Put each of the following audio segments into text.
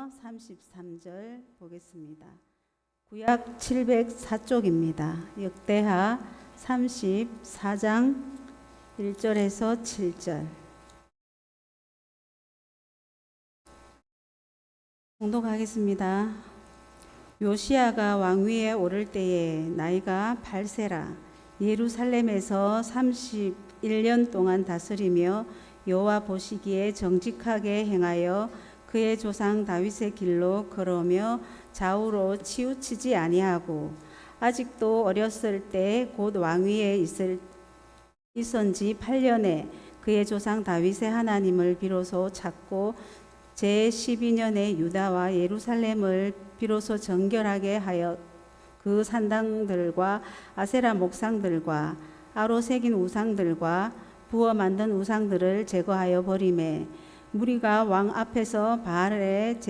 1절에서 33절 보겠습니다. 구약 704쪽입니다. 역대하 34장 1절에서 7절. 봉독하겠습니다. 요시야가 왕위에 오를 때에 나이가 8세라. 예루살렘에서 31년 동안 다스리며 여호와 보시기에 정직하게 행하여 그의 조상 다윗의 길로 걸으며 좌우로 치우치지 아니하고 아직도 어렸을 때 곧 왕위에 있은 지 8년에 그의 조상 다윗의 하나님을 비로소 찾고 제12년에 유다와 예루살렘을 비로소 정결하게 하여 그 산당들과 아세라 목상들과 아로 새긴 우상들과 부어 만든 우상들을 제거하여 버리매 무리가 왕 앞에서 바알의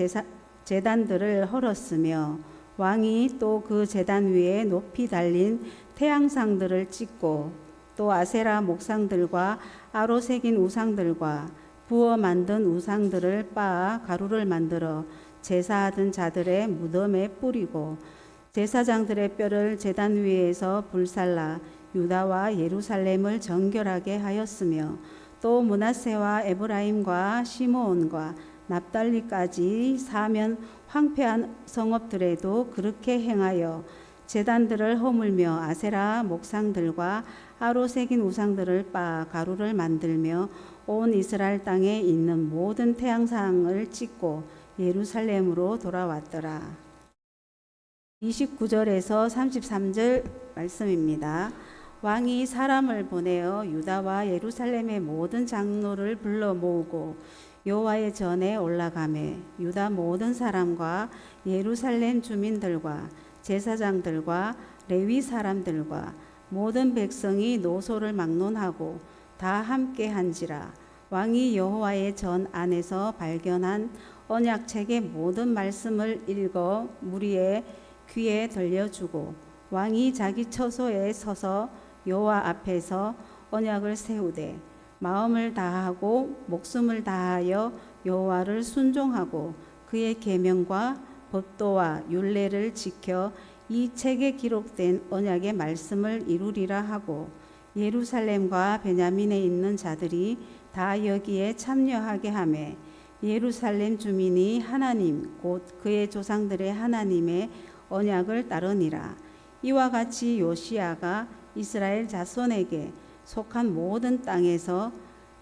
제단들을 헐었으며 왕이 또 그 제단 위에 높이 달린 태양상들을 찍고 또 아세라 목상들과 아로 새긴 우상들과 부어 만든 우상들을 빻아 가루를 만들어 제사하던 자들의 무덤에 뿌리고 제사장들의 뼈를 제단 위에서 불살라 유다와 예루살렘을 정결하게 하였으며 또 므낫세와 에브라임과 시므온과 납달리까지 사면 황폐한 성읍들에도 그렇게 행하여 제단들을 허물며 아세라 목상들과 아로 새긴 우상들을 빻아 가루를 만들며 온 이스라엘 땅에 있는 모든 태양상을 찍고 예루살렘으로 돌아왔더라. 29절에서 33절 말씀입니다. 왕이 사람을 보내어 유다와 예루살렘의 모든 장로를 불러 모으고 여호와의 전에 올라가매 유다 모든 사람과 예루살렘 주민들과 제사장들과 레위 사람들과 모든 백성이 노소를 막론하고 다 함께 한지라. 왕이 여호와의 전 안에서 발견한 언약책의 모든 말씀을 읽어 무리의 귀에 들려주고 왕이 자기 처소에 서서 여호와 앞에서 언약을 세우되 마음을 다하고 목숨을 다하여 여호와를 순종하고 그의 계명과 법도와 율례를 지켜 이 책에 기록된 언약의 말씀을 이루리라 하고 예루살렘과 베냐민에 있는 자들이 다 여기에 참여하게 하매 예루살렘 주민이 하나님 곧 그의 조상들의 하나님의 언약을 따르니라. 이와 같이 요시야가 이스라엘 자손에게 속한 모든 땅에서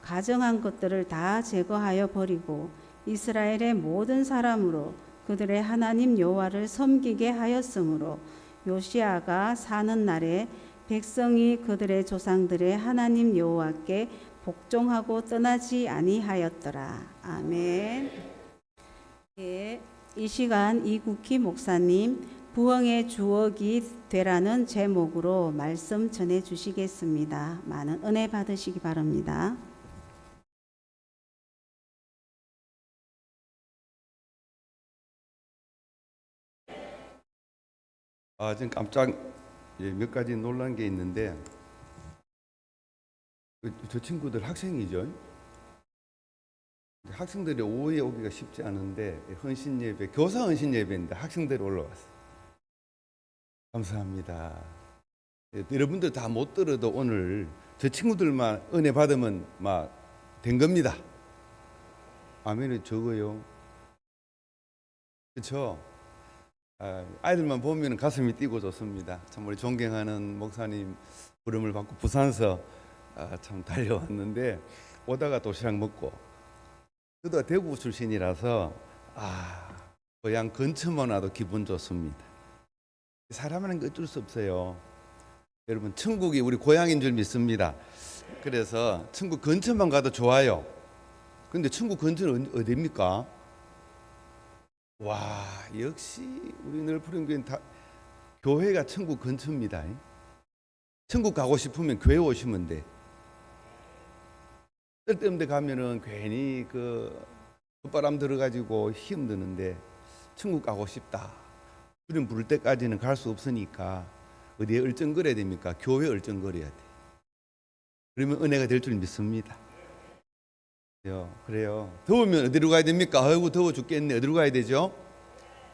가정한 것들을 다 제거하여 버리고 이스라엘의 모든 사람으로 그들의 하나님 여호와를 섬기게 하였으므로 요시야가 사는 날에 백성이 그들의 조상들의 하나님 여호와께 복종하고 떠나지 아니하였더라. 아멘. 예, 이 시간 이국희 목사님 부흥의 주역이 되라는 제목으로 말씀 전해 주시겠습니다. 많은 은혜 받으시기 바랍니다. 지금 깜짝 몇 가지 놀란 게 있는데 저 친구들 학생이죠. 학생들이 오후에 오기가 쉽지 않은데 헌신 예배, 교사 헌신 예배인데 학생들이 올라왔어요. 감사합니다. 여러분들 다 못 들어도 오늘 저 친구들만 은혜 받으면 막 된 겁니다. 아멘이 적어요. 그렇죠? 아이들만 보면 가슴이 뛰고 좋습니다. 참 우리 존경하는 목사님 부름을 받고 부산서 참 달려왔는데 오다가 도시락 먹고 저도 대구 출신이라서 고향 근처만 와도 기분 좋습니다. 사람은 어쩔 수 없어요. 여러분 천국이 우리 고향인 줄 믿습니다. 그래서 천국 근처만 가도 좋아요. 근데 천국 근처는 어디입니까? 와, 역시 우리 늘푸른교회는 교회가 천국 근처입니다. 천국 가고 싶으면 교회 오시면 돼. 쓸데없는 데 가면은 괜히 콧바람 들어가지고 힘드는데 천국 가고 싶다. 주님 부를 때까지는 갈 수 없으니까 어디에 얼쩡거려야 됩니까? 교회에 얼쩡거려야 돼. 그러면 은혜가 될 줄 믿습니다. 그래요. 더우면 어디로 가야 됩니까? 아이고 더워 죽겠네. 어디로 가야 되죠?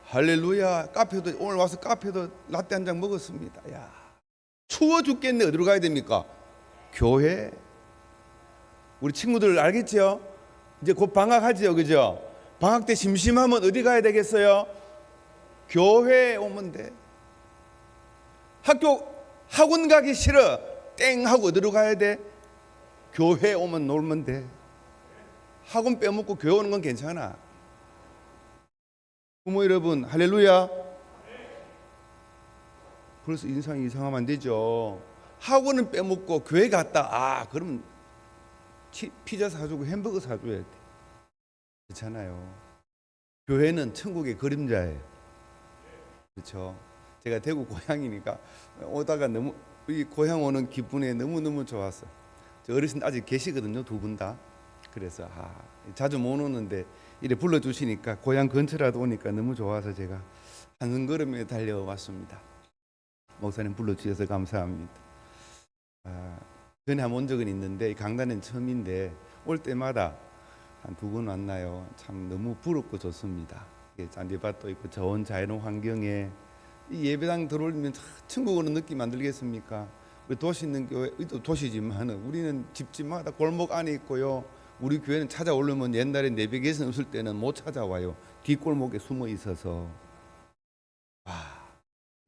할렐루야. 카페도 오늘 와서 카페도 라떼 한 잔 먹었습니다. 야, 추워 죽겠네. 어디로 가야 됩니까? 교회. 우리 친구들 알겠죠? 이제 곧 방학하지요, 그죠? 방학 때 심심하면 어디 가야 되겠어요? 교회에 오면 돼. 학원 가기 싫어. 땡 하고 어디로 가야 돼? 교회에 오면 놀면 돼. 학원 빼먹고 교회 오는 건 괜찮아. 부모 여러분, 할렐루야. 그래서 인상이 이상하면 안 되죠. 학원은 빼먹고 교회 갔다. 그럼 피자 사주고 햄버거 사줘야 돼. 그렇잖아요. 교회는 천국의 그림자예요. 그렇죠. 제가 대구 고향이니까 오다가 너무 이 고향 오는 기분에 너무너무 좋았어. 저 어르신 아직 계시거든요, 두 분 다. 그래서 자주 못 오는데 이래 불러주시니까 고향 근처라도 오니까 너무 좋아서 제가 한 걸음에 달려왔습니다. 목사님 불러주셔서 감사합니다. 전에 한번 온 적은 있는데 강단은 처음인데 올 때마다 한 두 번 왔나요? 참 너무 부럽고 좋습니다. 잔디밭도 있고 좋은 자연의 환경에 이 예배당 들어오면 천국 오는 느낌 안 들겠습니까? 우리 도시 있는 교회, 도시지만 우리는 집집마다 골목 안에 있고요. 우리 교회는 찾아오려면 옛날에 내비게이션 없을 때는 못 찾아와요. 뒷골목에 숨어 있어서.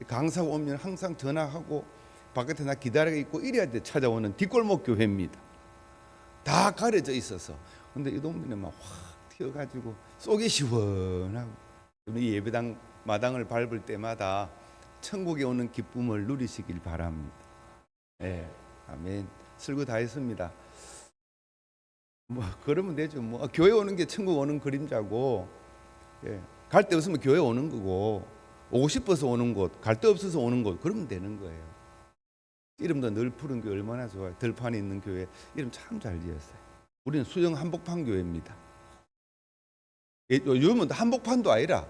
강사가 오면 항상 전화하고 바깥에 나 기다리고 있고 이래야 돼. 찾아오는 뒷골목 교회입니다. 다 가려져 있어서. 근데 이 동네는 막 확 튀어가지고 속이 시원하고 이 예배당 마당을 밟을 때마다 천국에 오는 기쁨을 누리시길 바랍니다. 네, 아멘. 설교 다 했습니다. 그러면 되죠. 교회 오는 게 천국 오는 그림자고, 갈 데 없으면 교회 오는 거고, 오고 싶어서 오는 곳, 갈 데 없어서 오는 곳, 그러면 되는 거예요. 이름도 늘 푸른 교회 얼마나 좋아요. 들판에 있는 교회 이름 참 잘 지었어요. 우리는 수영 한복판 교회입니다. 요즘은 한복판도 아니라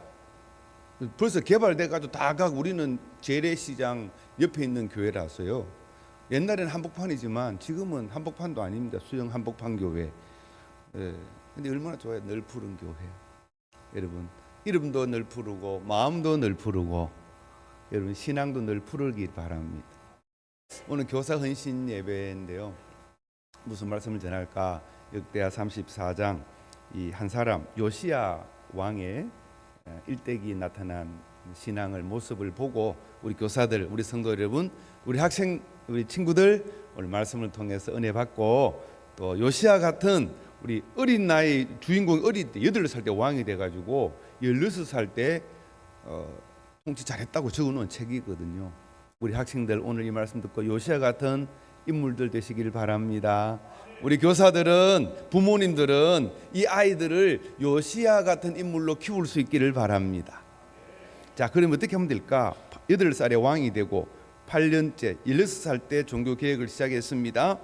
벌써 개발돼 가지고 다 가고 우리는 재래시장 옆에 있는 교회라서요. 옛날에는 한복판이지만 지금은 한복판도 아닙니다. 수영 한복판 교회. 근데 얼마나 좋아요. 늘 푸른 교회. 여러분 이름도 늘 푸르고 마음도 늘 푸르고 여러분 신앙도 늘 푸르길 바랍니다. 오늘 교사 헌신 예배인데요. 무슨 말씀을 전할까? 역대하 34장 이 한 사람 요시야 왕의 일대기 나타난 신앙을 모습을 보고 우리 교사들, 우리 성도 여러분, 우리 학생, 우리 친구들 오늘 말씀을 통해서 은혜 받고 또 요시야 같은 우리 어린 나이 주인공이 어릴 때 8살 때 왕이 돼가지고 16살 때 통치 잘했다고 적어놓은 책이거든요. 우리 학생들 오늘 이 말씀 듣고 요시야 같은 인물들 되시길 바랍니다. 우리 교사들은 부모님들은 이 아이들을 요시야 같은 인물로 키울 수 있기를 바랍니다. 자, 그럼 어떻게 하면 될까? 8살에 왕이 되고 8년째 16살 때 종교 개혁을 시작했습니다.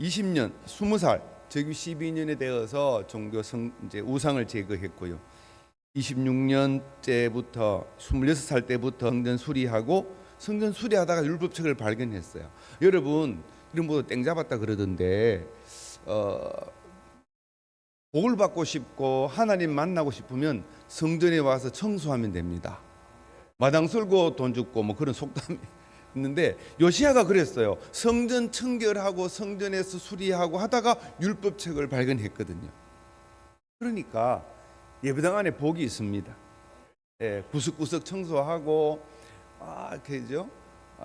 20년 20살 즉위 12년에 되어서 종교 이제 우상을 제거했고요. 26년째부터 26살 때부터 성전 수리하고 성전 수리하다가 율법책을 발견했어요. 여러분 이런 거 땡 잡았다 그러던데 복을 받고 싶고 하나님 만나고 싶으면 성전에 와서 청소하면 됩니다. 마당 쓸고 돈 줍고 그런 속담이 있는데 요시야가 그랬어요. 성전 청결하고 성전에서 수리하고 하다가 율법책을 발견했거든요. 그러니까 예배당 안에 복이 있습니다. 구석구석 청소하고 그죠?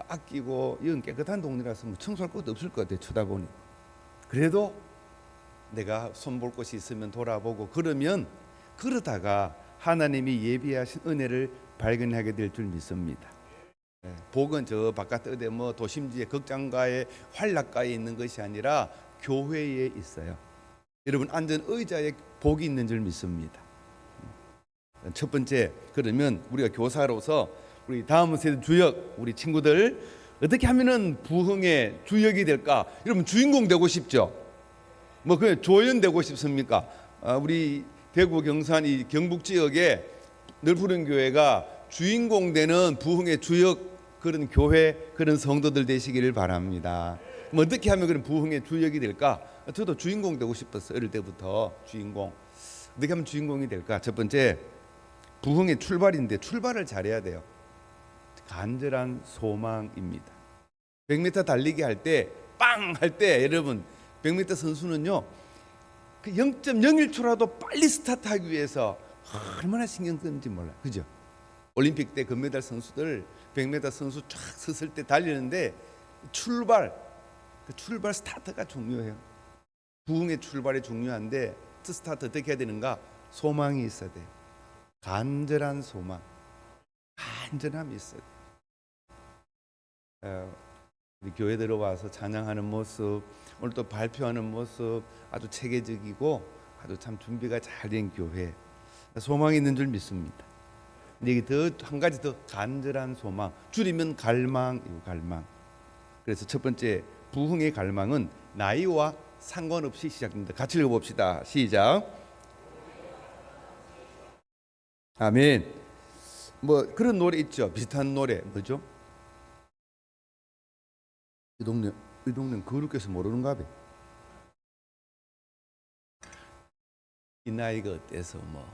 아끼고 이건 깨끗한 동네라서 청소할 것도 없을 것 같아요. 쳐다보니. 그래도 내가 손볼 곳이 있으면 돌아보고 그러다가 하나님이 예비하신 은혜를 발견하게 될 줄 믿습니다. 복은 저 바깥 어디 도심지의 극장가에 활락가에 있는 것이 아니라 교회에 있어요. 여러분 앉은 의자에 복이 있는 줄 믿습니다. 첫 번째, 그러면 우리가 교사로서 우리 다음 세대 주역, 우리 친구들 어떻게 하면은 부흥의 주역이 될까? 여러분 주인공 되고 싶죠? 그 조연 되고 싶습니까? 우리 대구 경산 이 경북 지역에 늘푸른 교회가 주인공 되는 부흥의 주역 그런 교회, 그런 성도들 되시기를 바랍니다. 뭐 어떻게 하면 그런 부흥의 주역이 될까? 저도 주인공 되고 싶었어요. 어릴 때부터 주인공. 어떻게 하면 주인공이 될까? 첫 번째, 부흥의 출발인데 출발을 잘해야 돼요. 간절한 소망입니다. 100m 달리기 할 때 빵 할 때 여러분 100m 선수는요 그 0.01초라도 빨리 스타트하기 위해서 얼마나 신경 쓰는지 몰라요. 그죠? 올림픽 때 금메달 선수들 100m 선수 쫙 섰을 때 달리는데 그 출발 스타트가 중요해요. 부흥의 출발이 중요한데 스타트 어떻게 해야 되는가? 소망이 있어야 돼요. 간절한 소망, 간절함이 있어야 돼요. 우리 교회 들어와서 찬양하는 모습, 오늘 또 발표하는 모습 아주 체계적이고 아주 참 준비가 잘 된 교회, 소망이 있는 줄 믿습니다. 근데 이게 한 가지 더 간절한 소망, 줄이면 갈망이고 갈망. 그래서 첫 번째 부흥의 갈망은 나이와 상관없이 시작됩니다. 같이 읽어봅시다. 시작. 아멘. 뭐 그런 노래 있죠. 비슷한 노래 뭐죠? 이 동네는 거룩해서 모르는가 봐. 이 나이가 어때서 뭐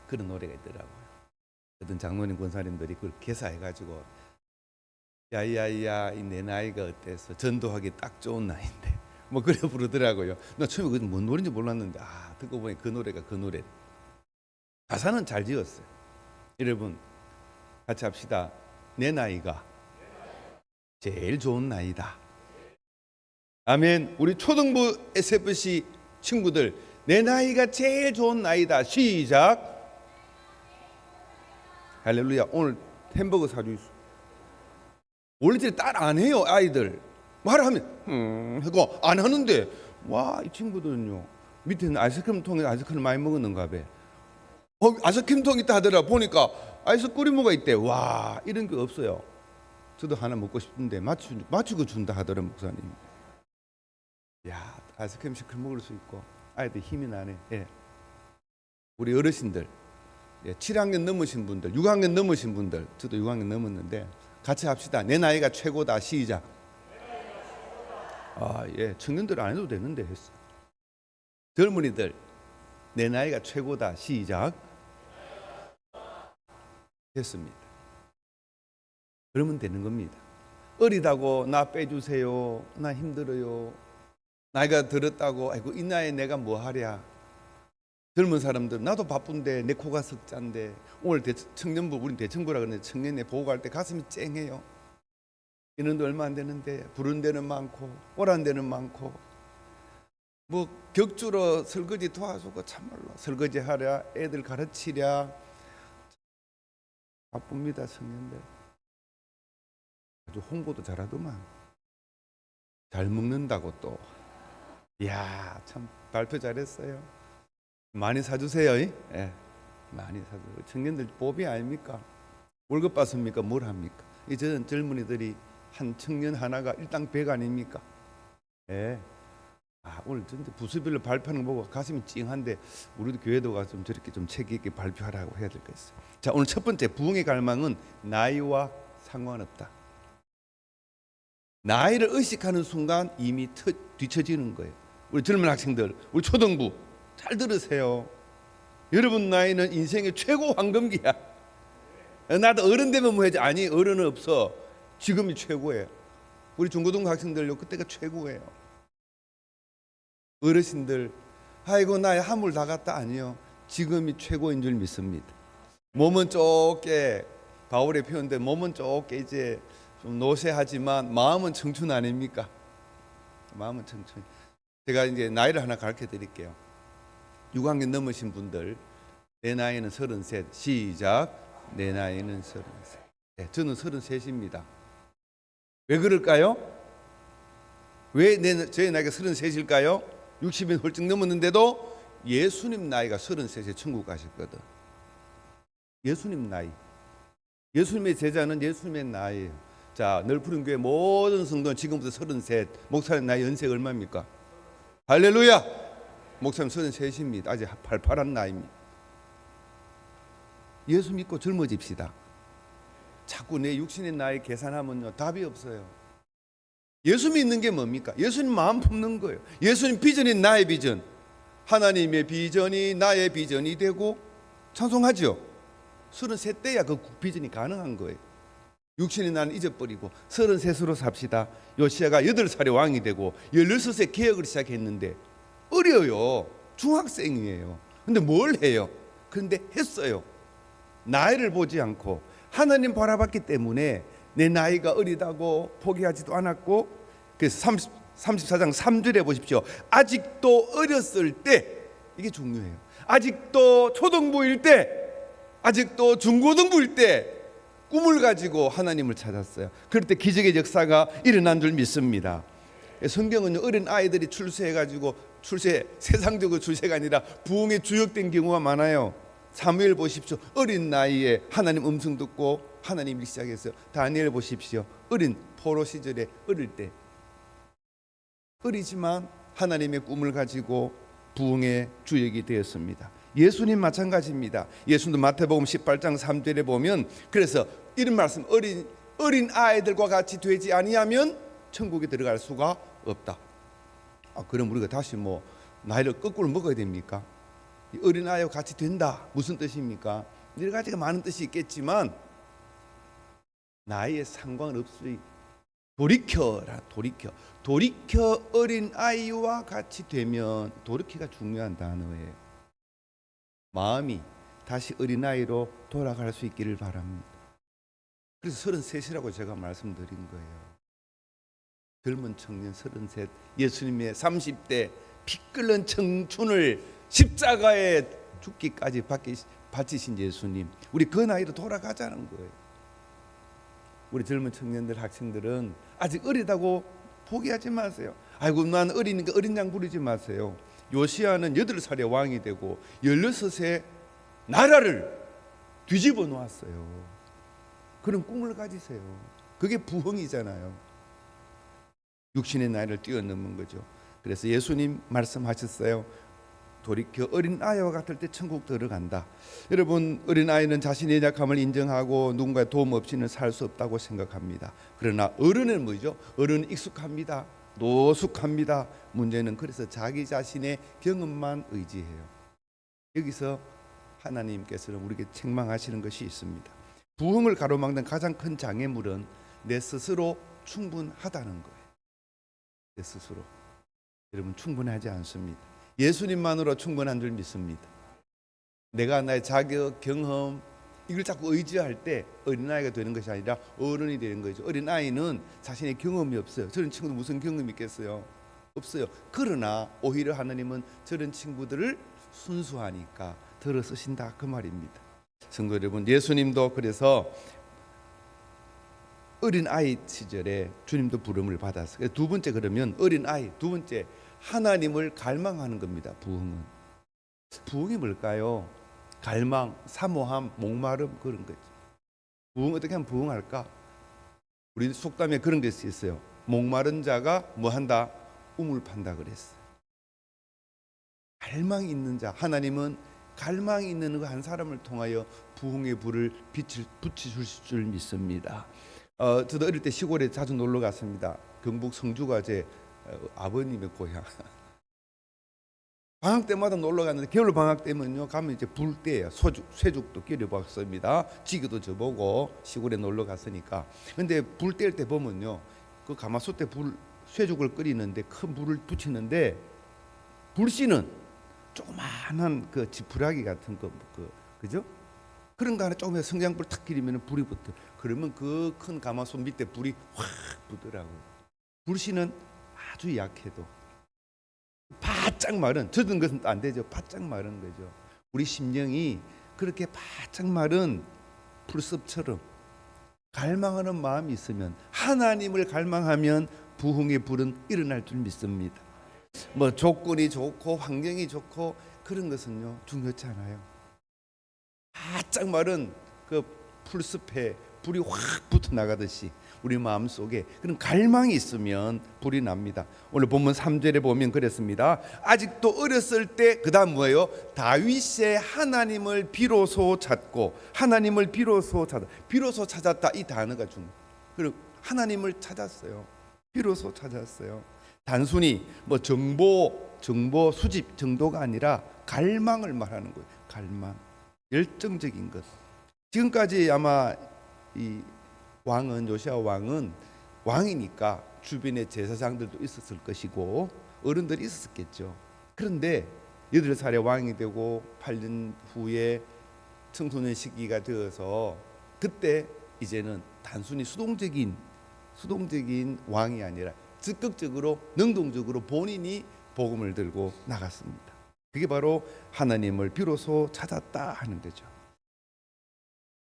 그런 노래가 있더라고요. 어떤 장로님 권사님들이 그걸 개사해가지고 야야야 이 내 나이가 어때서 전도하기 딱 좋은 나이인데 뭐 그래 부르더라고요. 나 처음에 그게 뭔 노래인지 몰랐는데 듣고 보니 그 노래가 그 노래. 가사는 잘 지었어요. 여러분 같이 합시다. 내 나이가 제일 좋은 나이다. 아멘. 우리 초등부 SFC 친구들 내 나이가 제일 좋은 나이다. 시작. 할렐루야. 오늘 햄버거 사주있어. 원래 딸 안 해요. 아이들 말하면 하고 안 하는데 와 이 친구들은요 밑에는 아이스크림 통에 아이스크림 많이 먹었는가 봐. 아이스크림 통 있다 하더라. 보니까 아이스크림모가 있대. 와 이런 게 없어요. 저도 하나 먹고 싶은데 맞추고 준다 하더라 목사님. 야 아이스크림 시큼 먹을 수 있고 아이들 힘이 나네. 예. 우리 어르신들 7학년 넘으신 분들 6학년 넘으신 분들 저도 6학년 넘었는데 같이 합시다. 내 나이가 최고다. 시작. 예 청년들 안 해도 되는데 했어. 젊은이들 내 나이가 최고다. 시작. 됐습니다. 그러면 되는 겁니다. 어리다고 나 빼주세요. 나 힘들어요. 나이가 들었다고 아이고 이 나이에 내가 뭐 하랴. 젊은 사람들 나도 바쁜데 내 코가 석잔데 오늘 청년부 우린 대청부라 그러는데 청년회 보고 갈 때 가슴이 쨍해요. 이런데 얼마 안 되는데 부른 데는 많고 오란 데는 많고 뭐 격주로 설거지 도와주고 참말로 설거지 하랴 애들 가르치랴 바쁩니다. 청년들 아주 홍보도 잘하더만 잘 먹는다고 또 이야 참 발표 잘했어요. 많이 사주세요. 예, 많이 사주세요. 청년들 법이 아닙니까? 월급 받습니까? 뭘 합니까? 이 젊은이들이 한 청년 하나가 일당 100 아닙니까? 예. 오늘 진짜 부수별로 발표하는 거 보고 가슴이 찡한데 우리도 교회도 가서 좀 저렇게 좀 책 있게 발표하라고 해야 될 것 있어요. 자 오늘 첫 번째 부흥의 갈망은 나이와 상관없다. 나이를 의식하는 순간 이미 뒤처지는 거예요. 우리 젊은 학생들, 우리 초등부 잘 들으세요. 여러분 나이는 인생의 최고 황금기야. 나도 어른 되면 뭐 해야지. 아니 어른은 없어. 지금이 최고예요. 우리 중고등부 학생들요 그때가 최고예요. 어르신들 아이고 나이 한물 다 갔다. 아니요 지금이 최고인 줄 믿습니다. 몸은 좁게 바울의 표현대 몸은 좁게 이제 좀 노쇠하지만 마음은 청춘 아닙니까? 마음은 청춘. 제가 이제 나이를 하나 가르쳐 드릴게요. 6학년 넘으신 분들 내 나이는 33. 시작. 내 나이는 33. 네, 저는 33입니다. 왜 그럴까요? 왜 저의 나이가 33일까요? 60이 훌쩍 넘었는데도 예수님 나이가 33에 천국 가셨거든. 예수님 나이. 예수님의 제자는 예수님의 나이예요. 자, 널푸른 교회 모든 성도는 지금부터 33. 목사님 나이 연세가 얼마입니까? 할렐루야. 목사님 33입니다. 아직 팔팔한 나이입니다. 예수 믿고 젊어집시다. 자꾸 내 육신의 나이 계산하면요 답이 없어요. 예수 믿는 게 뭡니까? 예수님 마음 품는 거예요. 예수님 비전이 나의 비전, 하나님의 비전이 나의 비전이 되고 찬송하죠. 33때야 그 비전이 가능한 거예요. 육신의 나는 잊어버리고 33으로 삽시다. 요시야가 8살에 왕이 되고 16세 개혁을 시작했는데 어려요. 중학생이에요. 근데 뭘 해요? 그런데 했어요. 나이를 보지 않고 하나님 바라봤기 때문에 내 나이가 어리다고 포기하지도 않았고, 그래서 34장 3절에 보십시오. 아직도 어렸을 때, 이게 중요해요. 아직도 초등부일 때, 아직도 중고등부일 때 꿈을 가지고 하나님을 찾았어요. 그럴 때 기적의 역사가 일어난 줄 믿습니다. 성경은 어린 아이들이 출세해가지고 세상적으로 출세가 아니라 부흥에 주역된 경우가 많아요. 사무엘 보십시오. 어린 나이에 하나님 음성 듣고 하나님 일기 시작했어요. 다니엘 보십시오. 어린 포로 시절에 어릴 때 어리지만 하나님의 꿈을 가지고 부흥의 주역이 되었습니다. 예수님 마찬가지입니다. 예수님도 마태복음 18장 3절에 보면 그래서 이런 말씀, 어린 아이들과 같이 되지 아니하면 천국에 들어갈 수가 없다. 그럼 우리가 다시 나이를 거꾸로 먹어야 됩니까? 어린 아이와 같이 된다 무슨 뜻입니까? 여러 가지가 많은 뜻이 있겠지만 나이에 상관없이 돌이켜 어린 아이와 같이 되면, 돌이키가 중요한 단어예요. 마음이 다시 어린 아이로 돌아갈 수 있기를 바랍니다. 그래서 33이라고 제가 말씀드린 거예요. 젊은 청년 33, 예수님의 30대 피 끓는 청춘을 십자가에 죽기까지 바치신 예수님, 우리 그 나이로 돌아가자는 거예요. 우리 젊은 청년들, 학생들은 아직 어리다고 포기하지 마세요. 아이고 난 어리니까 어린 양 부르지 마세요. 요시야는 8살에 왕이 되고 16세 나라를 뒤집어 놓았어요. 그런 꿈을 가지세요. 그게 부흥이잖아요. 육신의 나이를 뛰어넘는 거죠. 그래서 예수님 말씀하셨어요. 돌이켜 어린 아이와 같을 때 천국 들어간다. 여러분, 어린 아이는 자신의 약함을 인정하고 누군가의 도움 없이는 살 수 없다고 생각합니다. 그러나 어른은 뭐죠? 어른은 익숙합니다. 노숙합니다. 문제는 그래서 자기 자신의 경험만 의지해요. 여기서 하나님께서는 우리에게 책망하시는 것이 있습니다. 부흥을 가로막는 가장 큰 장애물은 내 스스로 충분하다는 거예요. 내 스스로. 여러분, 충분하지 않습니다. 예수님만으로 충분한 줄 믿습니다. 내가 나의 자격, 경험 이걸 자꾸 의지할 때 어린아이가 되는 것이 아니라 어른이 되는 거죠. 어린아이는 자신의 경험이 없어요. 저런 친구도 무슨 경험이 있겠어요? 없어요. 그러나 오히려 하나님은 저런 친구들을 순수하니까 들어 쓰신다 그 말입니다. 성도 여러분, 예수님도 그래서 어린아이 시절에 주님도 부름을 받았어요. 두 번째, 그러면 어린아이, 두 번째 하나님을 갈망하는 겁니다. 부흥이 뭘까요? 갈망, 사모함, 목마름, 그런 거죠. 부흥, 어떻게 하면 부흥할까? 우리 속담에 그런 게 있어요. 목마른 자가 뭐 한다? 우물 판다 그랬어요. 갈망이 있는 자, 하나님은 갈망이 있는 한 사람을 통하여 부흥의 불을 붙이실 줄 믿습니다. 저도 어릴 때 시골에 자주 놀러 갔습니다. 경북 성주가 제 아버님의 고향. 방학 때마다 놀러 갔는데 겨울 방학 때면요 가면 이제 불 때예요. 쇠죽도 끓여봤습니다. 지기도 저보고 시골에 놀러 갔으니까. 근데 불 뗄 때 보면요 그 가마솥에 쇠죽을 끓이는데 큰 불을 붙이는데 불씨는 조그마한 그 지푸라기 같은 그죠? 그런 거 하나 조금 성냥불 탁 기리면 불이 붙어. 그러면 그 큰 가마솥 밑에 불이 확 붙더라고요. 불씨는 아주 약해도 바짝 마른, 젖은 것은 안 되죠. 바짝 마른 거죠. 우리 심령이 그렇게 바짝 마른 풀숲처럼 갈망하는 마음이 있으면, 하나님을 갈망하면 부흥의 불은 일어날 줄 믿습니다. 뭐 조건이 좋고 환경이 좋고 그런 것은요 중요치 않아요. 바짝 마른 그 풀숲에 불이 확 붙어 나가듯이 우리 마음속에 그런 갈망이 있으면 불이 납니다. 오늘 본문 3절에 보면 그랬습니다. 아직도 어렸을 때, 그 다음 뭐예요? 다윗의 하나님을 비로소 찾고, 하나님을 비로소 찾았다. 이 단어가 중요해요. 그리고 하나님을 찾았어요. 비로소 찾았어요. 단순히 뭐 정보 수집 정도가 아니라 갈망을 말하는 거예요. 갈망, 열정적인 것. 지금까지 아마 이 왕은, 요시아 왕은 왕이니까 주변에 제사장들도 있었을 것이고 어른들이 있었겠죠. 그런데 8살에 왕이 되고 8년 후에 청소년 시기가 되어서 그때 이제는 단순히 수동적인 왕이 아니라 적극적으로 능동적으로 본인이 복음을 들고 나갔습니다. 그게 바로 하나님을 비로소 찾았다 하는 거죠.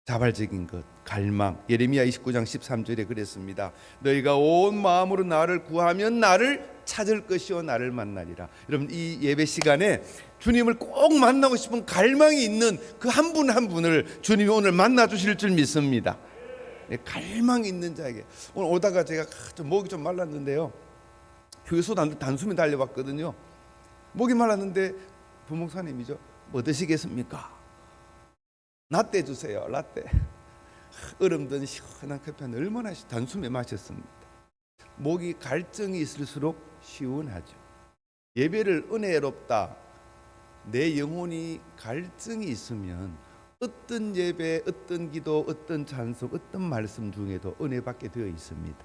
자발적인 것, 갈망. 예레미야 29장 13절에 그랬습니다. 너희가 온 마음으로 나를 구하면 나를 찾을 것이요 나를 만나리라. 여러분, 이 예배 시간에 주님을 꼭 만나고 싶은 갈망이 있는 그 한 분 한 분을 주님이 오늘 만나 주실 줄 믿습니다. 갈망이 있는 자에게. 오늘 오다가 제가 목이 좀 말랐는데요, 휴게소 단숨에 달려봤거든요. 목이 말랐는데 부목사님이죠. 뭐 드시겠습니까? 라떼 주세요. 라떼. 얼음 든 시원한 커피 한 얼마나 단숨에 마셨습니다. 목이 갈증이 있을수록 시원하죠. 예배를 은혜롭다. 내 영혼이 갈증이 있으면 어떤 예배, 어떤 기도, 어떤 찬송, 어떤 말씀 중에도 은혜 받게 되어 있습니다.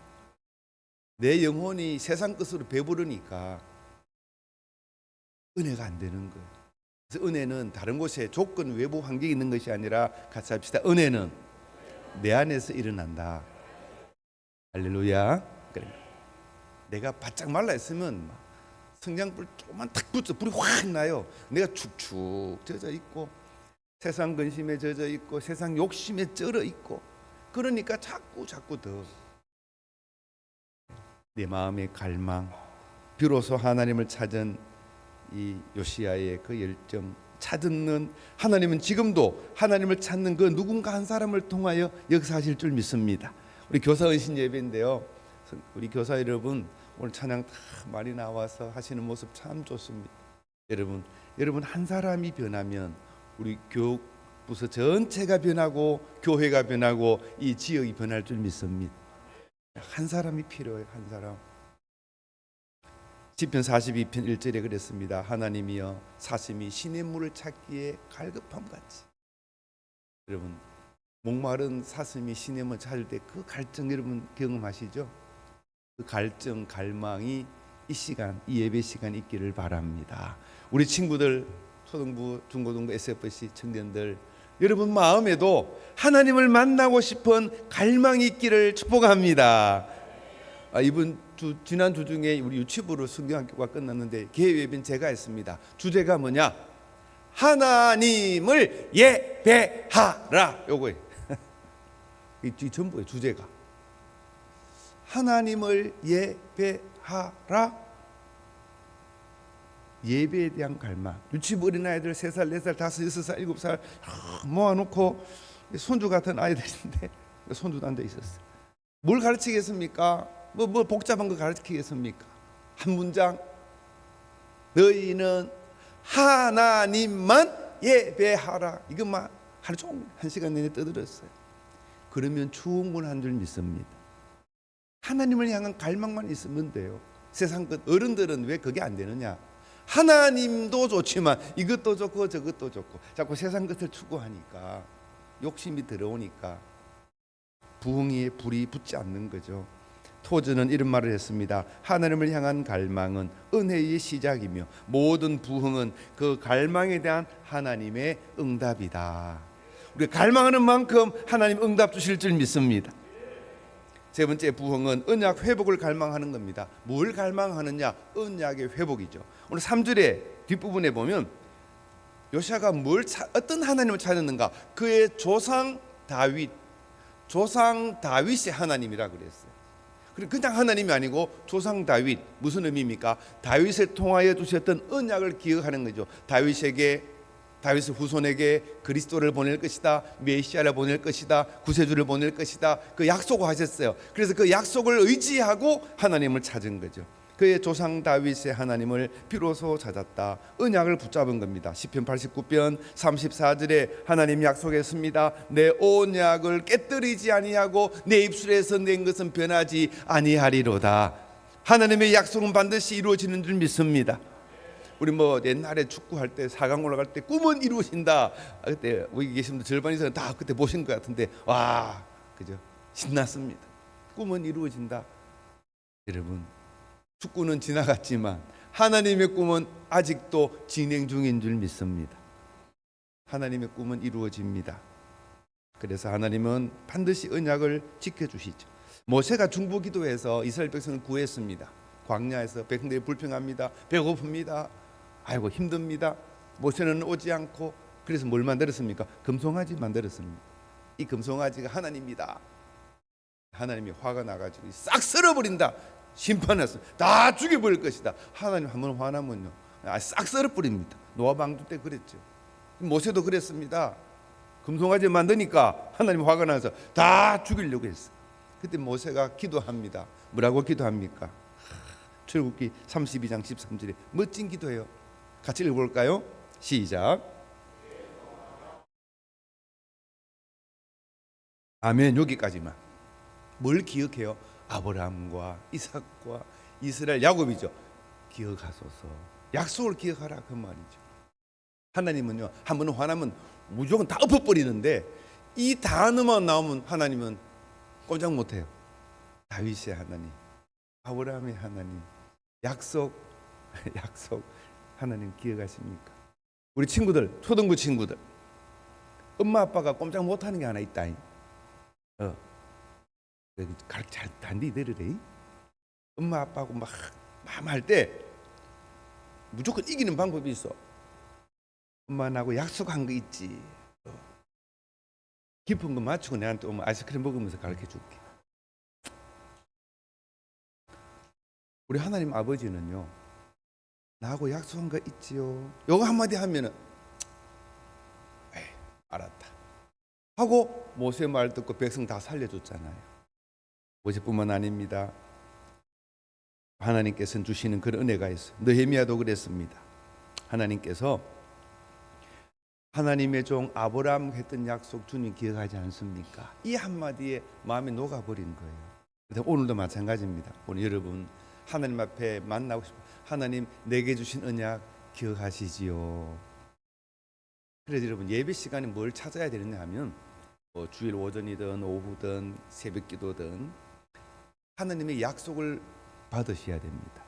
내 영혼이 세상 것으로 배부르니까 은혜가 안 되는 거예요. 그래서 은혜는 다른 곳에 조건, 외부 환경이 있는 것이 아니라 같이 합시다. 은혜는 내 안에서 일어난다. 할렐루야. 그래. 내가 바짝 말라 있으면 성냥불 조금만 탁 붙여 불이 확 나요. 내가 축축 젖어 있고 세상 근심에 젖어 있고 세상 욕심에 쩔어 있고, 그러니까 자꾸 더 내 마음의 갈망, 비로소 하나님을 찾은 이 요시야의 그 열정, 찾는 하나님은 지금도 하나님을 찾는 그 누군가 한 사람을 통하여 역사하실 줄 믿습니다. 우리 교사 은신 예배인데요, 우리 교사 여러분 오늘 찬양 다 많이 나와서 하시는 모습 참 좋습니다. 여러분 한 사람이 변하면 우리 교육부서 전체가 변하고 교회가 변하고 이 지역이 변할 줄 믿습니다. 한 사람이 필요해요. 한 사람. 시편 42편 1절에 그랬습니다. 하나님이여 사슴이 신의 물을 찾기에 갈급함같이. 여러분, 목마른 사슴이 신의 물을 찾을 때 그 갈증 여러분 경험하시죠? 그 갈증, 갈망이 이 시간, 이 예배 시간 있기를 바랍니다. 우리 친구들, 초등부, 중고등부, SFC 청년들, 여러분 마음에도 하나님을 만나고 싶은 갈망이 있기를 축복합니다. 지난 주 중에 우리 유치부로 성경학교가 끝났는데 개회 예배는 제가 했습니다. 주제가 뭐냐? 하나님을 예배하라. 요거예요. 이 전부의 주제가 하나님을 예배하라. 예배에 대한 갈망. 유치부 어린아이들 3살, 4살, 5, 6살, 7살 모아놓고 손주 같은 아이들인데 손주도 안 돼 있었어요. 뭘 가르치겠습니까? 뭐 복잡한 거 가르치겠습니까? 한 문장, 너희는 하나님만 예배하라. 이것만 하루 종일 1시간 내내 떠들었어요. 그러면 충분한 줄 믿습니다. 하나님을 향한 갈망만 있으면 돼요. 세상 것. 어른들은 왜 그게 안 되느냐? 하나님도 좋지만 이것도 좋고 저것도 좋고 자꾸 세상 것을 추구하니까 욕심이 들어오니까 부흥의 불이 붙지 않는 거죠. 토저는 이런 말을 했습니다. 하나님을 향한 갈망은 은혜의 시작이며 모든 부흥은 그 갈망에 대한 하나님의 응답이다. 우리가 갈망하는 만큼 하나님 응답 주실 줄 믿습니다. 세 번째 부흥은 언약 회복을 갈망하는 겁니다. 뭘 갈망하느냐? 언약의 회복이죠. 오늘 3절의 뒷부분에 보면 요시아가 어떤 하나님을 찾았는가? 그의 조상 다윗이 하나님이라 그랬어요. 그냥 하나님이 아니고 조상 다윗, 무슨 의미입니까? 다윗을 통하여 주셨던 언약을 기억하는 거죠. 다윗의 후손에게 그리스도를 보낼 것이다, 메시아를 보낼 것이다, 구세주를 보낼 것이다, 그 약속을 하셨어요. 그래서 그 약속을 의지하고 하나님을 찾은 거죠. 그의 조상 다윗의 하나님을 비로소 찾았다. 언약을 붙잡은 겁니다. 시편 89편 34절에 하나님 약속했습니다. 내 언약을 깨뜨리지 아니하고 내 입술에서 낸 것은 변하지 아니하리로다. 하나님의 약속은 반드시 이루어지는 줄 믿습니다. 우리 뭐 옛날에 축구할 때 4강 올라갈 때 꿈은 이루어진다. 그때 여기 계신 분들 절반 이상은 다 그때 보신 것 같은데 와, 그죠? 신났습니다. 꿈은 이루어진다. 여러분, 축구는 지나갔지만 하나님의 꿈은 아직도 진행 중인 줄 믿습니다. 하나님의 꿈은 이루어집니다. 그래서 하나님은 반드시 언약을 지켜주시죠. 모세가 중보기도해서 이스라엘 백성을 구했습니다. 광야에서 백성들이 불평합니다. 배고픕니다. 아이고 힘듭니다. 모세는 오지 않고 그래서 뭘 만들었습니까? 금송아지 만들었습니다. 이 금송아지가 하나님이다. 하나님이 화가 나가지고 싹 썰어버린다. 심판했어. 다 죽여버릴 것이다. 하나님 한번 화나면요, 싹 썰어버립니다. 노아 방주 때 그랬죠. 모세도 그랬습니다. 금송아지 만드니까 하나님 화가 나서 다 죽이려고 했어. 그때 모세가 기도합니다. 뭐라고 기도합니까? 출애굽기 32장 13절에 멋진 기도예요. 같이 읽어볼까요? 시작. 아멘. 여기까지만. 뭘 기억해요? 아브라함과 이삭과 이스라엘 야곱이죠. 기억하소서. 약속을 기억하라 그 말이죠. 하나님은요, 한 번 화나면 무조건 다 엎어버리는데 이 단어만 나오면 하나님은 꼼짝 못해요. 다윗의 하나님, 아브라함의 하나님, 약속 하나님 기억하십니까? 우리 친구들, 초등부 친구들, 엄마 아빠가 꼼짝 못하는 게 하나 있다. 잘 단디 들으래. 엄마 아빠하고 막 할 때 무조건 이기는 방법이 있어. 엄마 나하고 약속한 거 있지. 깊은 거 맞추고 내한테 오면 아이스크림 먹으면서 가르쳐 줄게. 우리 하나님 아버지는요, 나하고 약속한 거 있지요. 요거 한마디 하면은 에이, 알았다 하고 모세 말 듣고 백성 다 살려줬잖아요. 모세뿐만 아닙니다. 하나님께서는 주시는 그런 은혜가 있어요. 느헤미야도 그랬습니다. 하나님께서 하나님의 종 아브라함 했던 약속 주님 기억하지 않습니까? 이 한마디에 마음에 녹아버린 거예요. 오늘도 마찬가지입니다. 오늘 여러분 하나님 앞에 만나고 싶어. 하나님 내게 주신 언약 기억하시지요. 그래서 여러분 예배 시간에 뭘 찾아야 되느냐 하면 뭐 주일 오전이든 오후든 새벽기도든 하나님의 약속을 받으셔야 됩니다.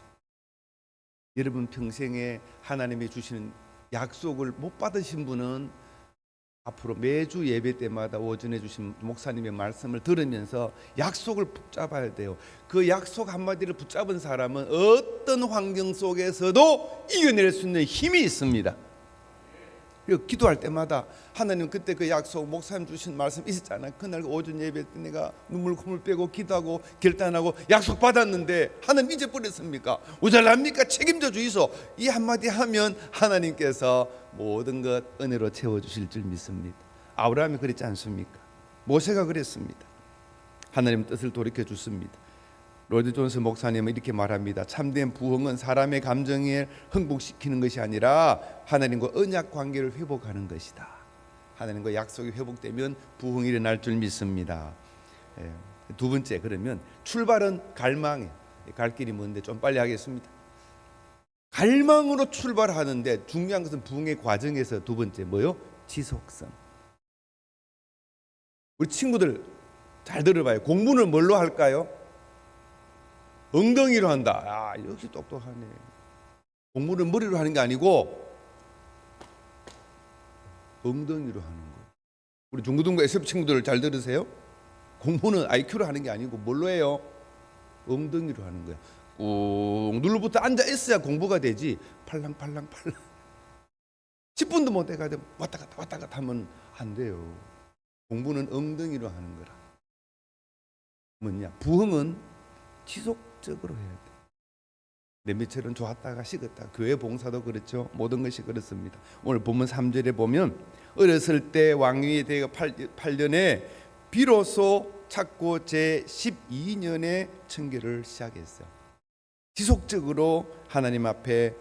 여러분 평생에 하나님이 주시는 약속을 못 받으신 분은 앞으로 매주 예배 때마다 오전에 주신 목사님의 말씀을 들으면서 약속을 붙잡아야 돼요. 그 약속 한마디를 붙잡은 사람은 어떤 환경 속에서도 이겨낼 수 있는 힘이 있습니다. 그리고 기도할 때마다 하나님 그때 그 약속 목사님 주신 말씀 있었잖아요. 그날 오전 예배 때 내가 눈물 콧물 빼고 기도하고 결단하고 약속 받았는데 하나님 잊어버렸습니까? 우잘납니까? 책임져 주이소. 이 한마디 하면 하나님께서 모든 것 은혜로 채워주실 줄 믿습니다. 아브라함이 그랬지 않습니까? 모세가 그랬습니다. 하나님 뜻을 돌이켜 주습니다. 로이드 존스 목사님은 이렇게 말합니다. 참된 부흥은 사람의 감정을 흥분시키는 것이 아니라 하나님과 언약 관계를 회복하는 것이다. 하나님과 약속이 회복되면 부흥이 일어날 줄 믿습니다. 두 번째, 그러면 출발은 갈망이에요. 갈 길이 먼데 좀 빨리 하겠습니다. 갈망으로 출발하는데 중요한 것은 부흥의 과정에서 두 번째 뭐요? 지속성. 우리 친구들 잘 들어봐요. 공부는 뭘로 할까요? 엉덩이로 한다. 아, 역시 똑똑하네. 공부는 머리로 하는 게 아니고 엉덩이로 하는 거예요. 우리 중고등부 SF 친구들 잘 들으세요. 공부는 IQ로 하는 게 아니고 뭘로 해요? 엉덩이로 하는 거예요. 꾹 눌러붙어 앉아 있어야 공부가 되지. 팔랑팔랑 10분도 못 해가지고 왔다 갔다 하면 안 돼요. 공부는 엉덩이로 하는 거라. 뭐냐? 부흥은 지속적으로 해야 돼. 내 며칠은 좋았다가 식었다. 교회 봉사도 그렇죠. 모든 것이 그렇습니다. 오늘 본문 3절에 보면 어렸을 때 왕위에 대해 8년에 비로소 찾고 제 12년에 청결을 시작했어요. 지속적으로 하나님 앞에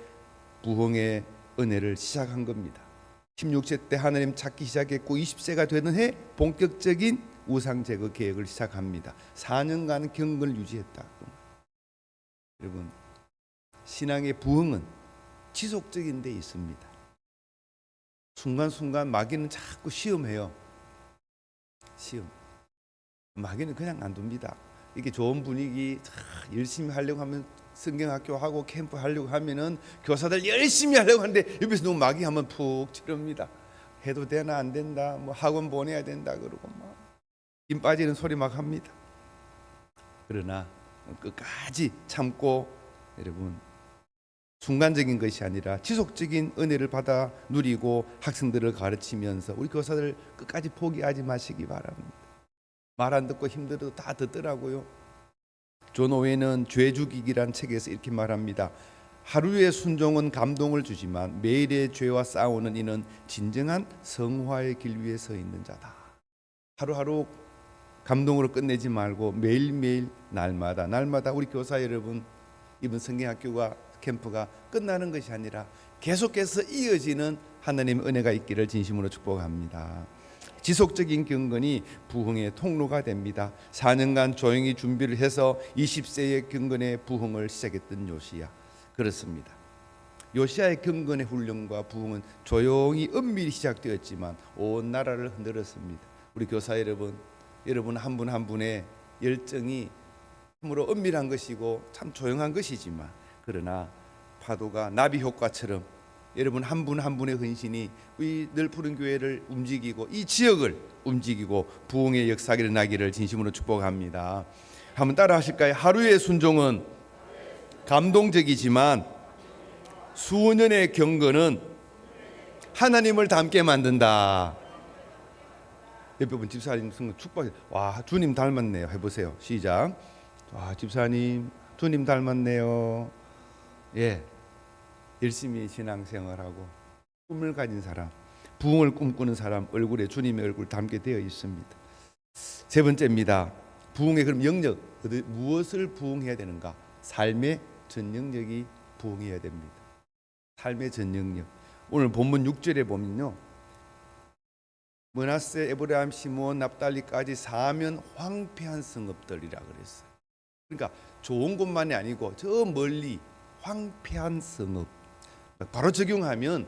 부흥의 은혜를 시작한 겁니다. 16세 때 하나님 찾기 시작했고 20세가 되는 해 본격적인 우상 제거 계획을 시작합니다. 4년간 경건을 유지했다. 여러분, 신앙의 부흥은 지속적인 데 있습니다. 순간순간 마귀는 자꾸 시험해요. 시험. 마귀는 그냥 안 둡니다. 이게 좋은 분위기 열심히 하려고 하면 성경학교 하고 캠프 하려고 하면은 교사들 열심히 하려고 하는데 옆에서 누구 마귀 한번 푹 치릅니다. 해도 되나 안 된다. 뭐 학원 보내야 된다 그러고 막 힘 빠지는 소리 막 합니다. 그러나 끝까지 참고 여러분 순간적인 것이 아니라 지속적인 은혜를 받아 누리고 학생들을 가르치면서 우리 교사들 끝까지 포기하지 마시기 바랍니다. 말 안 듣고 힘들어도 다 듣더라고요. 존 오웬은 죄 죽이기란 책에서 이렇게 말합니다. 하루의 순종은 감동을 주지만 매일의 죄와 싸우는 이는 진정한 성화의 길 위에 서 있는 자다. 하루하루 감동으로 끝내지 말고 매일매일 날마다 우리 교사 여러분 이번 성경학교가 캠프가 끝나는 것이 아니라 계속해서 이어지는 하나님의 은혜가 있기를 진심으로 축복합니다. 지속적인 경건이 부흥의 통로가 됩니다. 4년간 조용히 준비를 해서 20세의 경건의 부흥을 시작했던 요시야. 그렇습니다. 요시야의 경건의 훈련과 부흥은 조용히 은밀히 시작되었지만 온 나라를 흔들었습니다. 우리 교사 여러분 한 분 한 분의 열정이 참으로 은밀한 것이고 참 조용한 것이지만 그러나 파도가 나비 효과처럼 여러분 한 분 한 분의 헌신이 이 널푸른 교회를 움직이고 이 지역을 움직이고 부흥의 역사가 일어나기를 진심으로 축복합니다. 한번 따라 하실까요? 하루의 순종은 감동적이지만 수년의 경건은 하나님을 닮게 만든다. 옆에 분 집사님 축복해. 와, 주님 닮았네요. 해보세요. 시작. 와, 집사님 주님 닮았네요. 예, 열심히 신앙생활하고 꿈을 가진 사람, 부흥을 꿈꾸는 사람 얼굴에 주님의 얼굴 담게 되어 있습니다. 세 번째입니다. 부흥의 그럼 영역, 무엇을 부흥해야 되는가? 삶의 전 영역이 부흥해야 됩니다. 삶의 전 영역. 오늘 본문 6절에 보면요, 므낫세, 에브라임, 시므온, 납달리까지 사면 황폐한 성읍들이라 그랬어요. 그러니까 좋은 곳만이 아니고 저 멀리 황폐한 성읍. 바로 적용하면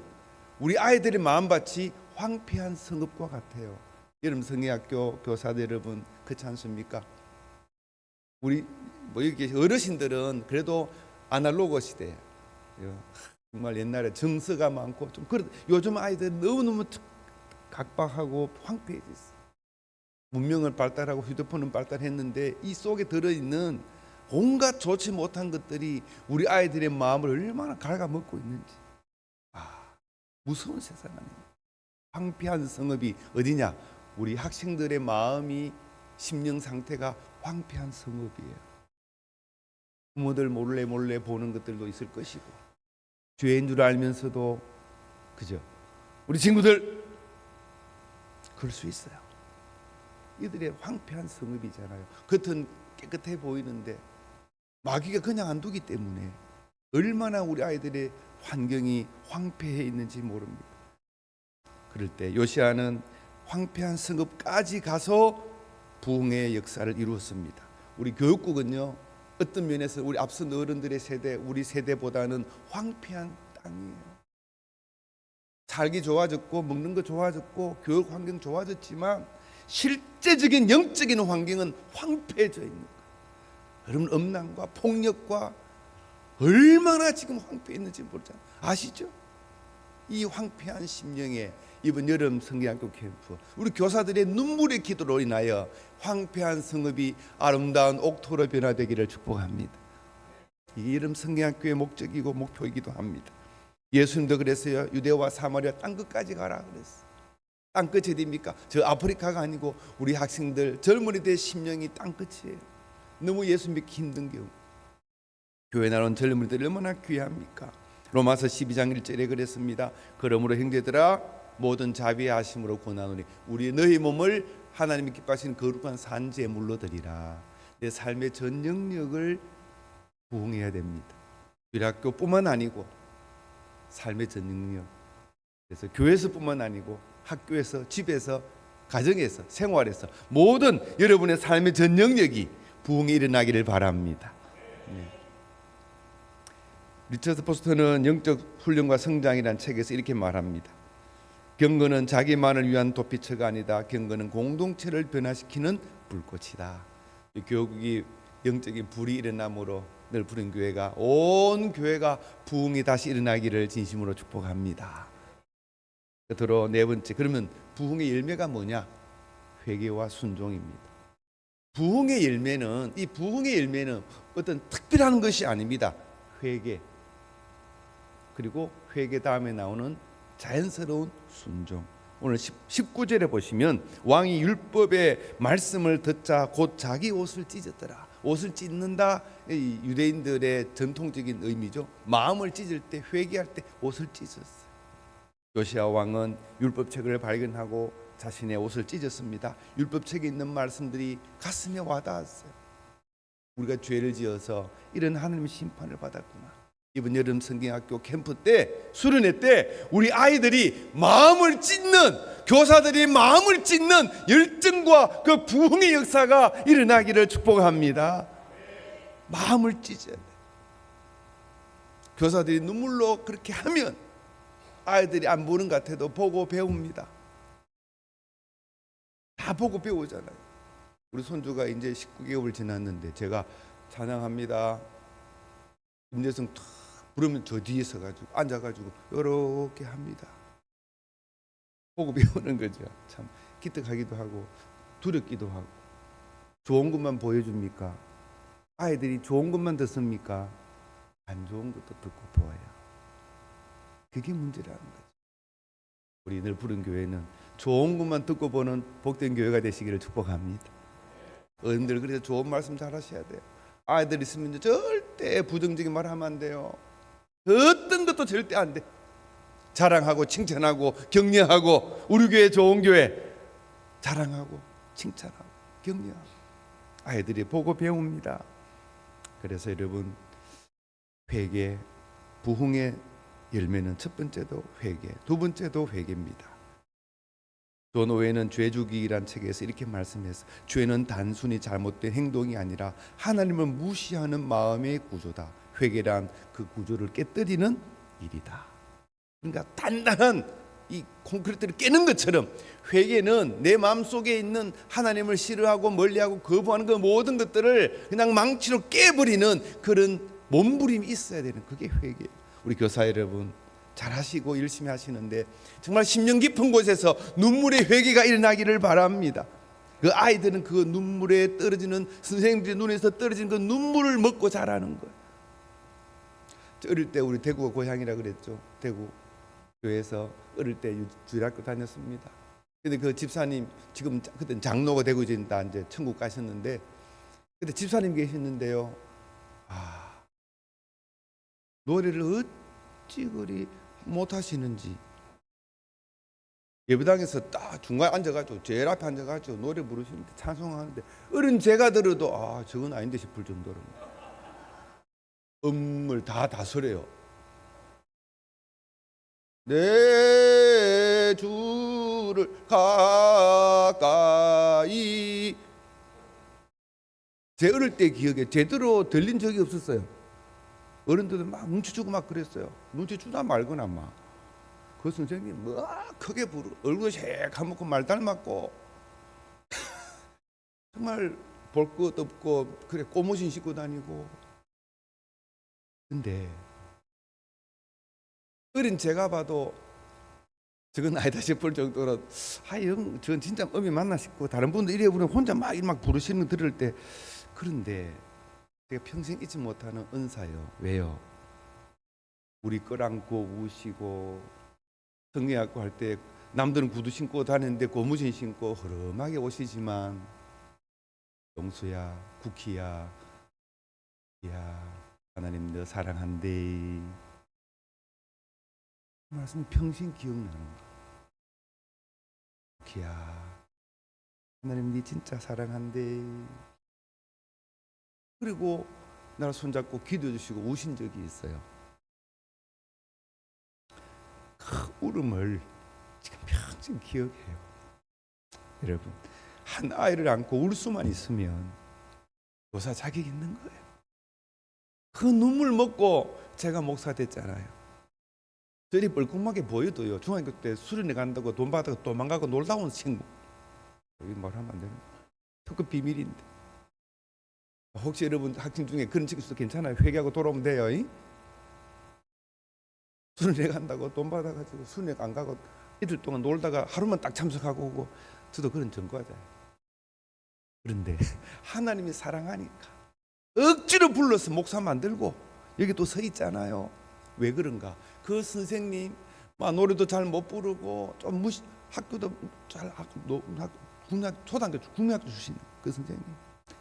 우리 아이들의 마음밭이 황폐한 성읍과 같아요. 여러분 성경학교 교사들 여러분 그렇지 않습니까? 우리 뭐 이렇게 어르신들은 그래도 아날로그 시대, 정말 옛날에 정서가 많고 좀 그런. 요즘 아이들 너무너무 각박하고 황폐해졌어. 문명을 발달하고 휴대폰은 발달했는데 이 속에 들어있는 온갖 좋지 못한 것들이 우리 아이들의 마음을 얼마나 갉아먹고 있는지. 무서운 세상 아닙니까? 황폐한 성읍이 어디냐? 우리 학생들의 마음이 심령 상태가 황폐한 성읍이에요. 부모들 몰래 보는 것들도 있을 것이고 죄인 줄 알면서도 그죠? 우리 친구들 그럴 수 있어요. 이들의 황폐한 성읍이잖아요. 겉은 깨끗해 보이는데 마귀가 그냥 안 두기 때문에 얼마나 우리 아이들의 환경이 황폐해 있는지 모릅니다. 그럴 때 요시야는 황폐한 성읍까지 가서 부흥의 역사를 이루었습니다. 우리 교육국은요, 어떤 면에서 우리 앞선 어른들의 세대, 우리 세대보다는 황폐한 땅이에요. 살기 좋아졌고 먹는 거 좋아졌고 교육 환경 좋아졌지만 실제적인 영적인 환경은 황폐해져 있는 거예요. 여러분 음란과 폭력과 얼마나 지금 황폐했는지 모르잖아요. 아시죠? 이 황폐한 심령에 이번 여름 성경학교 캠프 우리 교사들의 눈물의 기도로 인하여 황폐한 성읍이 아름다운 옥토로 변화되기를 축복합니다. 이 여름 성경학교의 목적이고 목표이기도 합니다. 예수님도 그랬어요. 유대와 사마리아 땅끝까지 가라 그랬어요. 땅끝이 어디입니까? 저 아프리카가 아니고 우리 학생들 젊은이들의 심령이 땅끝이에요. 너무 예수 믿기 힘든 경우 교회 나온 젊은이들 얼마나 귀합니까? 로마서 12장 1절에 그랬습니다. 그러므로 형제들아 모든 자비하심으로 권하노니 우리 너희 몸을 하나님이 기뻐하시는 거룩한 산제물로 드리라. 내 삶의 전 영역을 부흥해야 됩니다. 유학교뿐만 아니고 삶의 전 영역. 그래서 교회에서뿐만 아니고 학교에서, 집에서, 가정에서, 생활에서 모든 여러분의 삶의 전 영역이 부흥이 일어나기를 바랍니다. 네. 리처드 포스터는 영적 훈련과 성장이라는 책에서 이렇게 말합니다. 경건은 자기만을 위한 도피처가 아니다. 경건은 공동체를 변화시키는 불꽃이다. 이 교육이 영적인 불이 일어남으로 늘 부른 교회가, 온 교회가 부흥이 다시 일어나기를 진심으로 축복합니다. 끝으로 네 번째, 그러면 부흥의 열매가 뭐냐? 회개와 순종입니다. 부흥의 열매는, 이 부흥의 열매는 어떤 특별한 것이 아닙니다. 회개, 그리고 회개 다음에 나오는 자연스러운 순종. 오늘 19절에 보시면 왕이 율법의 말씀을 듣자 곧 자기 옷을 찢었더라. 옷을 찢는다, 유대인들의 전통적인 의미죠. 마음을 찢을 때, 회개할 때 옷을 찢었어요. 요시야 왕은 율법책을 발견하고 자신의 옷을 찢었습니다. 율법책에 있는 말씀들이 가슴에 와닿았어요. 우리가 죄를 지어서 이런 하나님의 심판을 받았구나. 이번 여름 성경학교 캠프 때, 수련회 때 우리 아이들이 마음을 찢는, 교사들이 마음을 찢는 열정과 그 부흥의 역사가 일어나기를 축복합니다. 마음을 찢어야 돼. 교사들이 눈물로 그렇게 하면 아이들이 안 보는 것 같아도 보고 배웁니다. 다 보고 배우잖아요. 우리 손주가 이제 19개월 지났는데 제가 찬양합니다. 임재성 탁 부르면 저 뒤에 서가지고 앉아가지고 이렇게 합니다. 보고 배우는 거죠. 참 기특하기도 하고 두렵기도 하고. 좋은 것만 보여줍니까? 아이들이 좋은 것만 듣습니까? 안 좋은 것도 듣고 보아요. 그게 문제라는 거죠. 우리 늘 부른 교회는 좋은 것만 듣고 보는 복된 교회가 되시기를 축복합니다. 어른들 그래서 좋은 말씀 잘 하셔야 돼요. 아이들 있으면 절대 부정적인 말 하면 안 돼요. 어떤 것도 절대 안 돼. 자랑하고 칭찬하고 격려하고, 우리 교회 좋은 교회 자랑하고 칭찬하고 격려하고, 아이들이 보고 배웁니다. 그래서 여러분, 회개, 부흥의 열매는 첫 번째도 회개, 두 번째도 회개입니다. 존 오웬은 죄주기란 책에서 이렇게 말씀해서, 죄는 단순히 잘못된 행동이 아니라 하나님을 무시하는 마음의 구조다. 회개란 그 구조를 깨뜨리는 일이다. 그러니까 단단한 이 콘크리트를 깨는 것처럼 회개는 내 마음속에 있는 하나님을 싫어하고 멀리하고 거부하는 그 모든 것들을 그냥 망치로 깨버리는 그런 몸부림이 있어야 되는, 그게 회개예요. 우리 교사 여러분 잘하시고 열심히 하시는데 정말 심령 깊은 곳에서 눈물의 회개가 일어나기를 바랍니다. 그 아이들은 그 눈물에 떨어지는, 선생님들의 눈에서 떨어지는 그 눈물을 먹고 자라는 거예요. 어릴 때 우리 대구가 고향이라 그랬죠. 대구 교회에서 어릴 때 주일학교 다녔습니다. 근데 그 집사님, 지금 그때 장로가 되고 이제 천국 가셨는데, 그때 집사님 계셨는데요. 노래를 어찌 그리 못하시는지, 예배당에서 딱 중간에 앉아가지고 제일 앞에 앉아가지고 노래 부르시는데, 찬송하는데 어른 제가 들어도 저건 아닌데 싶을 정도로 음을 다 다스려요. 내 주를 가까이. 제 어릴 때 기억에 제대로 들린 적이 없었어요. 어른들은 막 뭉쳐주고 막 그랬어요. 눈치 주나 말거나 막. 그 선생님 막 크게 얼굴 새까맣고 말 닮았고 정말 볼 것 없고, 그래 꼬무신 신고 다니고. 근데 어린 제가 봐도 저건 아니다 싶을 정도로 저건 진짜 음이 맞나 싶고, 다른 분들 이래 부르면 혼자 막 부르시는 거 들을 때, 그런데 제가 평생 잊지 못하는 은사요. 왜요? 우리 끌안고 우시고, 성경학교 할 때 남들은 구두 신고 다니는데 고무신 신고 허름하게 오시지만, 용수야, 쿠키야, 야 하나님 너 사랑한대, 그 말씀이 평생 기억나는 거야. 쿠키야, 하나님 네 진짜 사랑한대. 그리고 나를 손잡고 기도해 주시고 우신 적이 있어요. 그 울음을 지금 평생 기억해요. 여러분, 한 아이를 안고 울 수만 있으면 교사 자격 있는 거예요. 그 눈물 먹고 제가 목사 됐잖아요. 저리 뻘쭘하게 보여도요, 중학교 때 수련회 간다고 돈 받아서 도망가고 놀다 온 친구, 여기 말하면 안 되는 특급 비밀인데, 혹시 여러분 학생 중에 그런 친구 있어도 괜찮아요. 회개하고 돌아오면 돼요. 수련회 간다고 돈 받아가지고 수련회 안 가고 이틀 동안 놀다가 하루만 딱 참석하고 오고, 저도 그런 전과자예요. 그런데 하나님이 사랑하니까 억지로 불러서 목사 만들고 여기 또 서 있잖아요. 왜 그런가? 그 선생님 노래도 잘 못 부르고 좀 학교도 잘 하고 초등학교 국민학교 출신 그 선생님,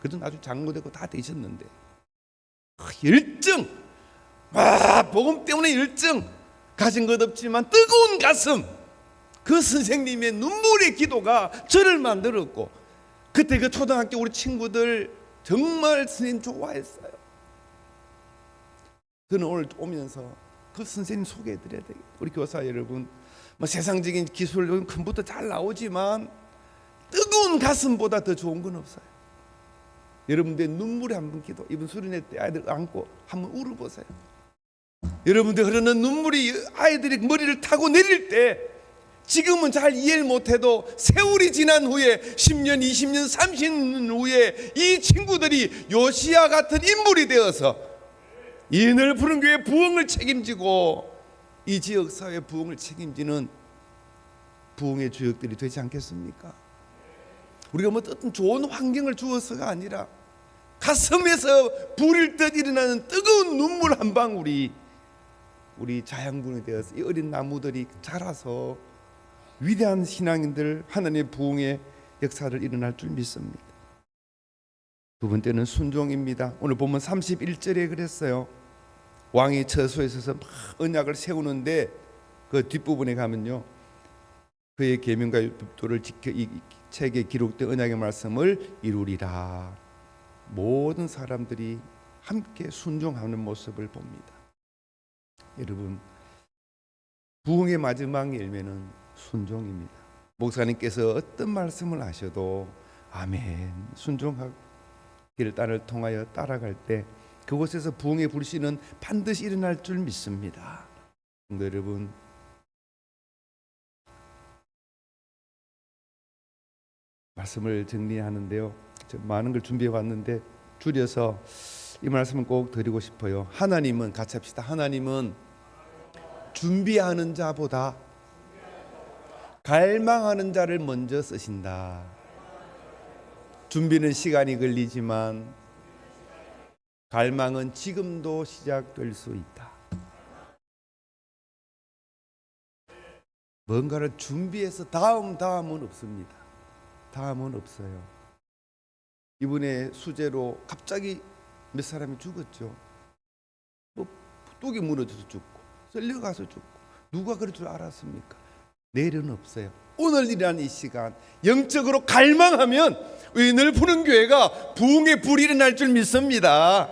그래도 나중에 장로되고 다 되셨는데 열정, 복음 때문에 열정 가진 것 없지만 뜨거운 가슴, 그 선생님의 눈물의 기도가 저를 만들었고, 그때 그 초등학교 우리 친구들 정말 선생님 좋아했어요. 저는 오늘 오면서 그 선생님 소개해드려야 되겠다. 우리 교사 여러분, 세상적인 기술 컴퓨터 잘 나오지만 뜨거운 가슴보다 더 좋은 건 없어요. 여러분들 눈물에 한번 기도, 이번 수련회 때 아이들 안고 한번 울어보세요. 여러분들 흐르는 눈물이 아이들이 머리를 타고 내릴 때, 지금은 잘 이해를 못해도 세월이 지난 후에 10년, 20년, 30년 후에 이 친구들이 요시야 같은 인물이 되어서 이 넓은 교회 부흥을 책임지고 이 지역사회 부흥을 책임지는 부흥의 주역들이 되지 않겠습니까? 우리가 어떤 좋은 환경을 주어서가 아니라 가슴에서 불일 듯 일어나는 뜨거운 눈물 한 방울이 우리 자양분이 되어서 이 어린 나무들이 자라서 위대한 신앙인들, 하나님의 부흥의 역사를 일어날 줄 믿습니다. 두 번째는 순종입니다. 오늘 보면 31절에 그랬어요. 왕이 처소에 서서 막 언약을 세우는데 그 뒷부분에 가면요, 그의 계명과 율법도를 지켜 이 책에 기록된 언약의 말씀을 이루리라. 모든 사람들이 함께 순종하는 모습을 봅니다. 여러분, 부흥의 마지막 열매는 순종입니다. 목사님께서 어떤 말씀을 하셔도 아멘, 순종하고 길 땅을 통하여 따라갈 때 그곳에서 부흥의 불씨는 반드시 일어날 줄 믿습니다. 근데 여러분, 말씀을 정리하는데요, 많은 걸 준비해 왔는데 줄여서 이 말씀을 꼭 드리고 싶어요. 하나님은, 같이 합시다. 하나님은 준비하는 자보다 갈망하는 자를 먼저 쓰신다. 준비는 시간이 걸리지만 갈망은 지금도 시작될 수 있다. 뭔가를 준비해서 다음은 없습니다. 다음은 없어요. 이번에 수재로 갑자기 몇 사람이 죽었죠. 뚝이 무너져서 죽고 쓸려가서 죽고, 누가 그럴 줄 알았습니까? 내일은 없어요. 오늘이라는 이 시간 영적으로 갈망하면 은을 부는 교회가 부흥의 불이 일어날 줄 믿습니다.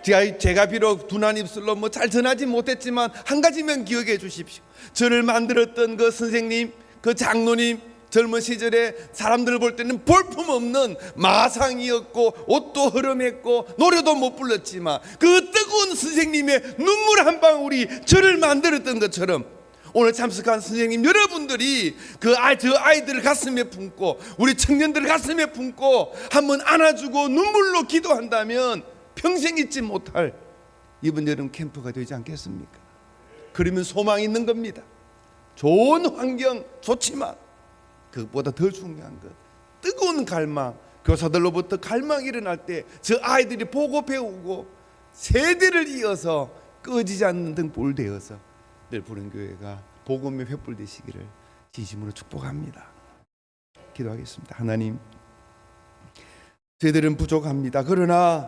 제가 비록 둔한 입술로 잘 전하지 못했지만 한 가지만 기억해 주십시오. 저를 만들었던 그 선생님, 그 장로님, 젊은 시절에 사람들을 볼 때는 볼품없는 마상이었고 옷도 흐름했고 노래도 못 불렀지만 그 뜨거운 선생님의 눈물 한 방울이 저를 만들었던 것처럼 오늘 참석한 선생님 여러분들이 저 아이들을 가슴에 품고 우리 청년들을 가슴에 품고 한번 안아주고 눈물로 기도한다면 평생 잊지 못할 이번 여름 캠프가 되지 않겠습니까? 그러면 소망이 있는 겁니다. 좋은 환경 좋지만 그것보다 더 중요한 것, 뜨거운 갈망, 교사들로부터 갈망이 일어날 때 저 아이들이 보고 배우고 세대를 이어서 꺼지지 않는 등불 되어서 늘 부른 교회가 복음의 횃불 되시기를 진심으로 축복합니다. 기도하겠습니다. 하나님, 저희들은 부족합니다. 그러나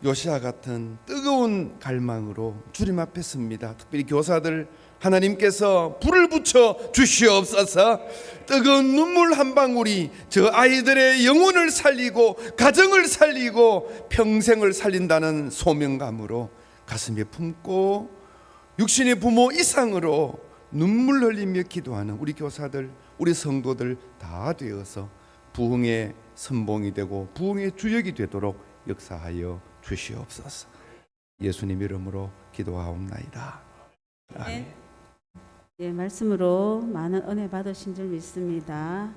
요시야 같은 뜨거운 갈망으로 주님 앞에 섭니다. 특별히 교사들, 하나님께서 불을 붙여 주시옵소서. 뜨거운 눈물 한 방울이 저 아이들의 영혼을 살리고 가정을 살리고 평생을 살린다는 소명감으로 가슴에 품고 육신의 부모 이상으로 눈물 흘리며 기도하는 우리 교사들, 우리 성도들 다 되어서 부흥의 선봉이 되고 부흥의 주역이 되도록 역사하여 주시옵소서. 예수님 이름으로 기도하옵나이다. 아멘. 예, 말씀으로 많은 은혜 받으신 줄 믿습니다.